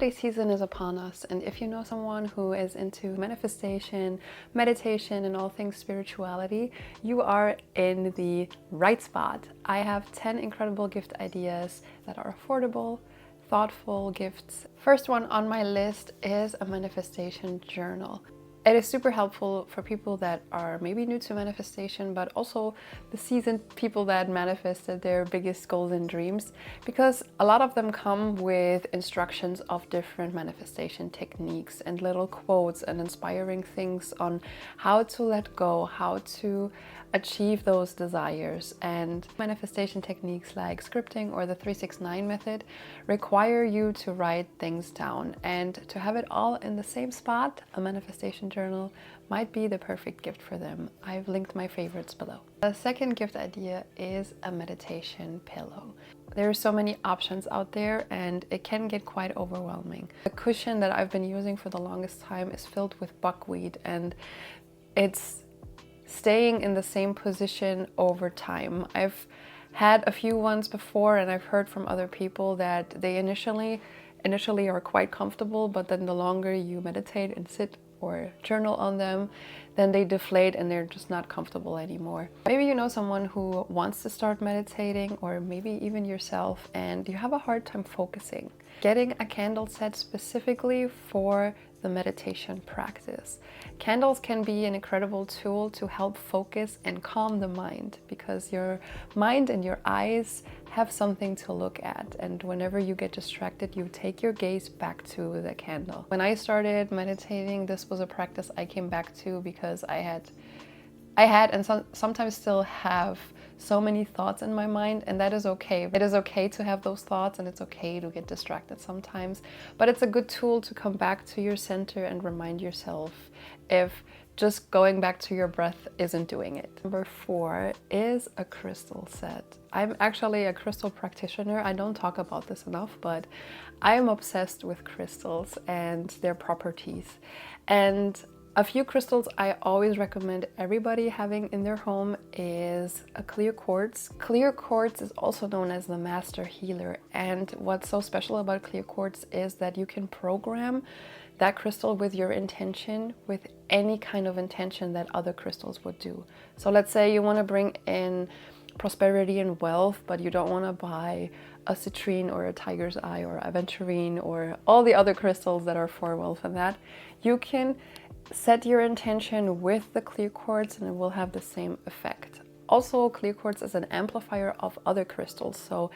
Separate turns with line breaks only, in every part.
holiday season is upon us, and if you know someone who is into manifestation, meditation, and all things spirituality, you are in the right spot. I have 10 incredible gift ideas that are affordable, thoughtful gifts. First one on my list is a manifestation journal. It is super helpful for people that are maybe new to manifestation, but also the seasoned people that manifested their biggest goals and dreams, because a lot of them come with instructions of different manifestation techniques and little quotes and inspiring things on how to let go, how to achieve those desires. And manifestation techniques like scripting or the 369 method require you to write things down, and to have it all in the same spot, a manifestation journal might be the perfect gift for them. I've linked my favorites below. The second gift idea is a meditation pillow. There are so many options out there and it can get quite overwhelming. The cushion that I've been using for the longest time is filled with buckwheat, and it's staying in the same position over time. I've had a few ones before, and I've heard from other people that they initially are quite comfortable, but then the longer you meditate and sit or journal on them, then they deflate and they're just not comfortable anymore. Maybe you know someone who wants to start meditating, or maybe even yourself, and you have a hard time focusing. Getting a candle set specifically for the meditation practice. Candles can be an incredible tool to help focus and calm the mind, because your mind and your eyes have something to look at, and whenever you get distracted, you take your gaze back to the candle. When I started meditating, this was a practice I came back to because I had and sometimes still have so many thoughts in my mind, and that is okay. It is okay to have those thoughts, and it's okay to get distracted sometimes, but it's a good tool to come back to your center and remind yourself if just going back to your breath isn't doing it. Number 4 is a crystal set. I'm actually a crystal practitioner. I don't talk about this enough, but I am obsessed with crystals and their properties. And a few crystals I always recommend everybody having in their home is a clear quartz. Clear quartz is also known as the master healer, and what's so special about clear quartz is that you can program that crystal with your intention, with any kind of intention that other crystals would do. So let's say you want to bring in prosperity and wealth, but you don't want to buy a citrine or a tiger's eye or aventurine or all the other crystals that are for wealth and that. You can set your intention with the clear quartz and it will have the same effect. Also, clear quartz is an amplifier of other crystals. So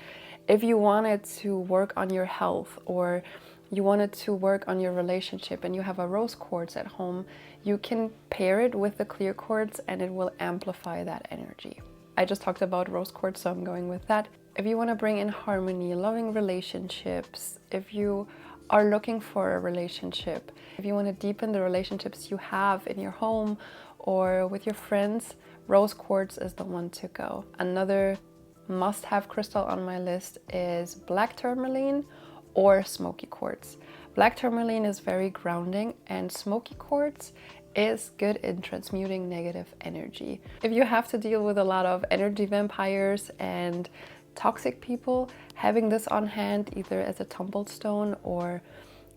if you wanted to work on your health, or you wanted to work on your relationship and you have a rose quartz at home, you can pair it with the clear quartz and it will amplify that energy. I just talked about rose quartz, so I'm going with that. If you want to bring in harmony, loving relationships, if you are looking for a relationship, if you want to deepen the relationships you have in your home or with your friends, rose quartz is the one to go. Another must-have crystal on my list is black tourmaline or smoky quartz. Black tourmaline is very grounding, and smoky quartz is good in transmuting negative energy. If you have to deal with a lot of energy vampires and toxic people, having this on hand either as a tumbled stone or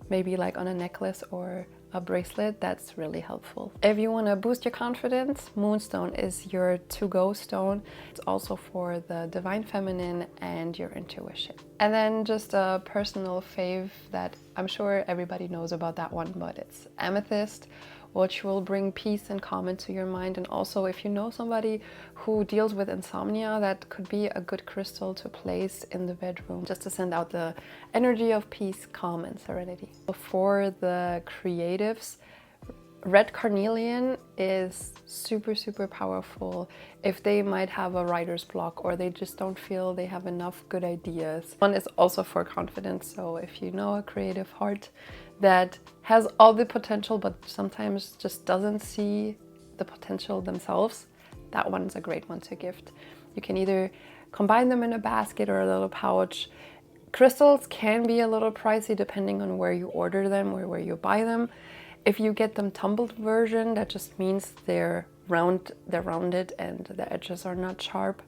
maybe like on a necklace or a bracelet, that's really helpful. If you want to boost your confidence, moonstone is your to-go stone. It's also for the divine feminine and your intuition. And then just a personal fave that I'm sure everybody knows about that one, but it's amethyst, which will bring peace and calm into your mind. And also, if you know somebody who deals with insomnia, that could be a good crystal to place in the bedroom, just to send out the energy of peace, calm, and serenity. For the creatives, red carnelian is super, super powerful if they might have a writer's block or they just don't feel they have enough good ideas. One is also for confidence, so if you know a creative heart that has all the potential but sometimes just doesn't see the potential themselves, that one's a great one to gift. You can either combine them in a basket or a little pouch. Crystals can be a little pricey depending on where you order them or where you buy them. If you get them tumbled version, that just means they're rounded and the edges are not sharp.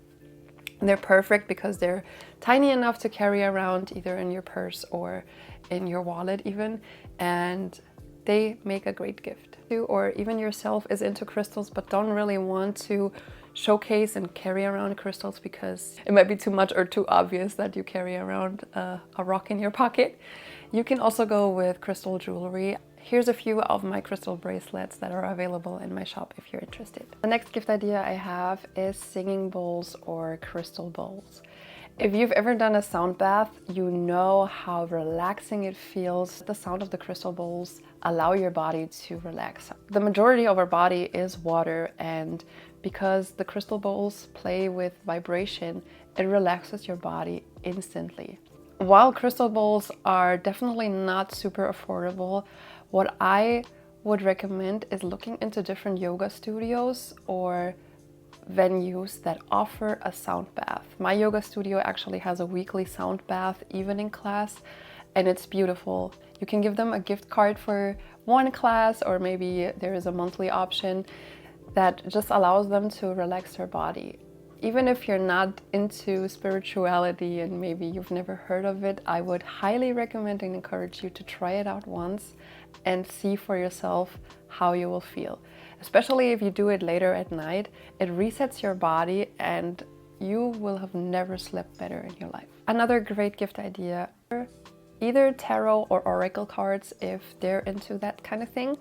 They're perfect because they're tiny enough to carry around either in your purse or in your wallet even, and they make a great gift. Or even yourself is into crystals but don't really want to showcase and carry around crystals because it might be too much or too obvious that you carry around a rock in your pocket. You can also go with crystal jewelry. Here's a few of my crystal bracelets that are available in my shop if you're interested. The next gift idea I have is singing bowls or crystal bowls. If you've ever done a sound bath, you know how relaxing it feels. The sound of the crystal bowls allow your body to relax. The majority of our body is water, and because the crystal bowls play with vibration, it relaxes your body instantly. While crystal bowls are definitely not super affordable, what I would recommend is looking into different yoga studios or venues that offer a sound bath. My yoga studio actually has a weekly sound bath evening class, and it's beautiful. You can give them a gift card for one class, or maybe there is a monthly option that just allows them to relax their body. Even if you're not into spirituality and maybe you've never heard of it, I would highly recommend and encourage you to try it out once and see for yourself how you will feel. Especially if you do it later at night, it resets your body and you will have never slept better in your life. Another great gift idea, either tarot or oracle cards if they're into that kind of thing,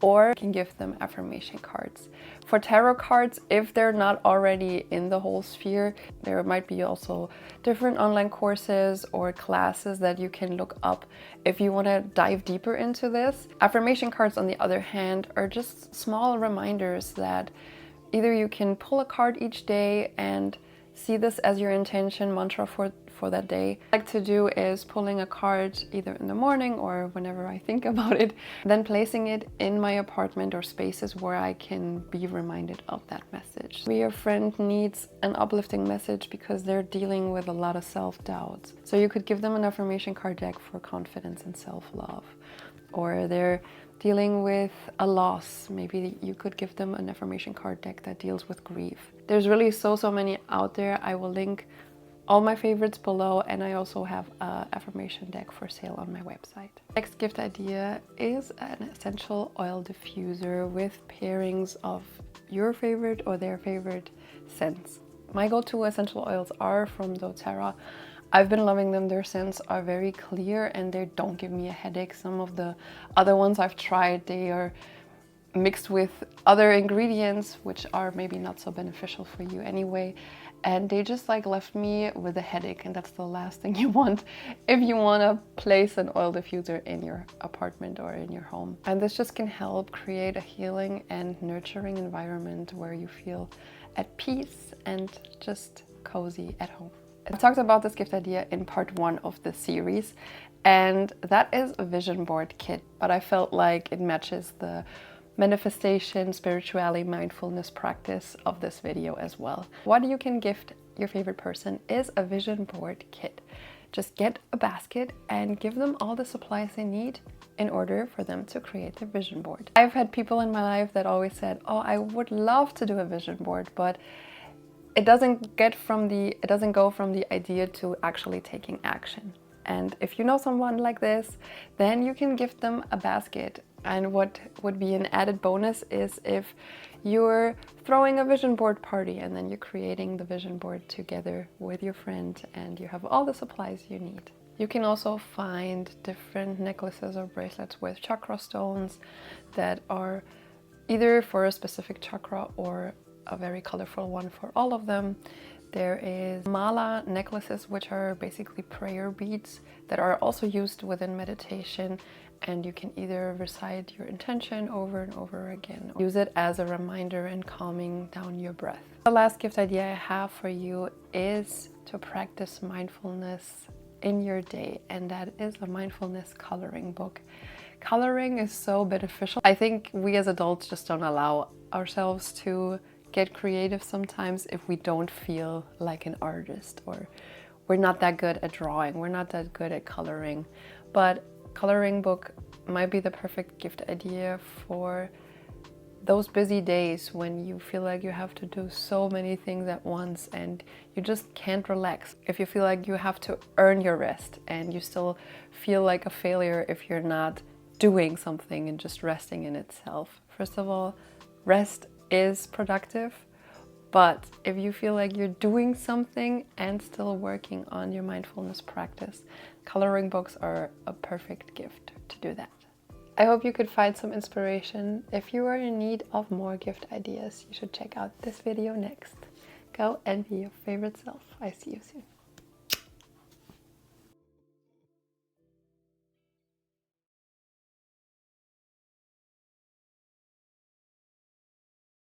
or you can give them affirmation cards. For tarot cards, if they're not already in the whole sphere, there might be also different online courses or classes that you can look up if you want to dive deeper into this. Affirmation cards, on the other hand, are just small reminders that either you can pull a card each day and see this as your intention mantra for that day. What I like to do is pulling a card either in the morning or whenever I think about it, then placing it in my apartment or spaces where I can be reminded of that message. Maybe your friend needs an uplifting message because they're dealing with a lot of self-doubt. So you could give them an affirmation card deck for confidence and self-love. Or they're dealing with a loss. Maybe you could give them an affirmation card deck that deals with grief. There's really so many out there. I will link all my favorites below, and I also have an affirmation deck for sale on my website. Next gift idea is an essential oil diffuser with pairings of your favorite or their favorite scents. My go-to essential oils are from doTERRA. I've been loving them. Their scents are very clear and they don't give me a headache. Some of the other ones I've tried, they are mixed with other ingredients which are maybe not so beneficial for you anyway, and they just like left me with a headache, and that's the last thing you want if you want to place an oil diffuser in your apartment or in your home. And this just can help create a healing and nurturing environment where you feel at peace and just cozy at home. I talked about this gift idea in part 1 of the series, and that is a vision board kit, but I felt like it matches the manifestation, spirituality, mindfulness practice of this video as well. What you can gift your favorite person is a vision board kit. Just get a basket and give them all the supplies they need in order for them to create their vision board. I've had people in my life that always said, oh, I would love to do a vision board, but it doesn't go from the idea to actually taking action. And if you know someone like this, then you can gift them a basket. And what would be an added bonus is if you're throwing a vision board party and then you're creating the vision board together with your friend and you have all the supplies you need. You can also find different necklaces or bracelets with chakra stones that are either for a specific chakra or a very colorful one for all of them. There is mala necklaces, which are basically prayer beads that are also used within meditation, and you can either recite your intention over and over again, or use it as a reminder and calming down your breath. The last gift idea I have for you is to practice mindfulness in your day, and that is a mindfulness coloring book. Coloring is so beneficial. I think we as adults just don't allow ourselves to get creative sometimes if we don't feel like an artist, or we're not that good at drawing, we're not that good at coloring. But coloring book might be the perfect gift idea for those busy days when you feel like you have to do so many things at once and you just can't relax. If you feel like you have to earn your rest and you still feel like a failure if you're not doing something and just resting in itself. First of all, rest is productive, but if you feel like you're doing something and still working on your mindfulness practice, coloring books are a perfect gift to do that. I hope you could find some inspiration. If you are in need of more gift ideas, you should check out this video next. Go and be your favorite self. I see you soon.